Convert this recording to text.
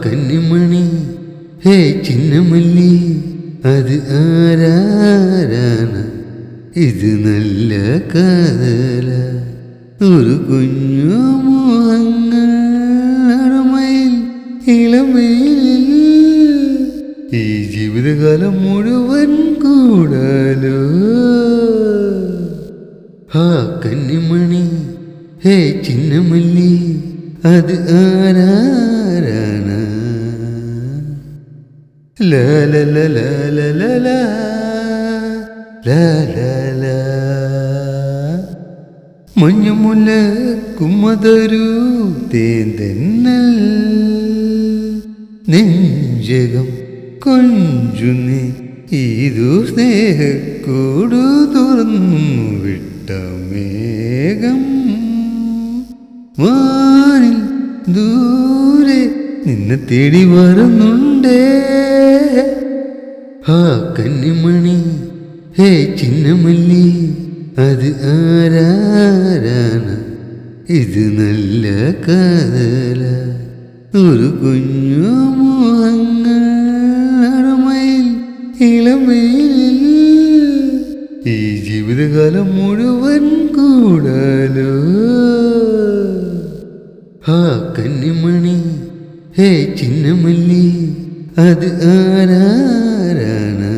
കന്നിമണി ഹേ ചിന്നമല്ലി അത് ആരാരാണ് ഇത് നല്ല കാതല ഒരു കുഞ്ഞു മോഹങ്ങൾ അടമയിൽ ഇളമയിൽ ഈ ജീവിതകാലം മുഴുവൻ കൂടാലോ. കന്നിമണി ഹേ ചിന്നമല്ലി അത് ആരാരാണ് മഞ്ഞുമുല്ല കുമ്മതരു തേന്തന്നൽ നെഞ്ചകം കൊഞ്ചുന്നി ഇതു സ്നേഹക്കൂടു തുറന്നു വിട്ട മേഘം വാനിൽ ദൂരെ നിന്നെ തേടി വരുന്നുണ്ടേ. കന്നിമണി ഹേ ചിന്നമല്ലി അത് ആരാരാണ് ഇത് നല്ല കാതല ഒരു കുഞ്ഞു മോഹങ്ങൾ അടമയിൽ ഇളമയിൽ ഈ ജീവിതകാലം മുഴുവൻ കൂടാലോ. കന്നിമണി ഹേ ചിന്നമല്ലി അത് ആരാരാണ്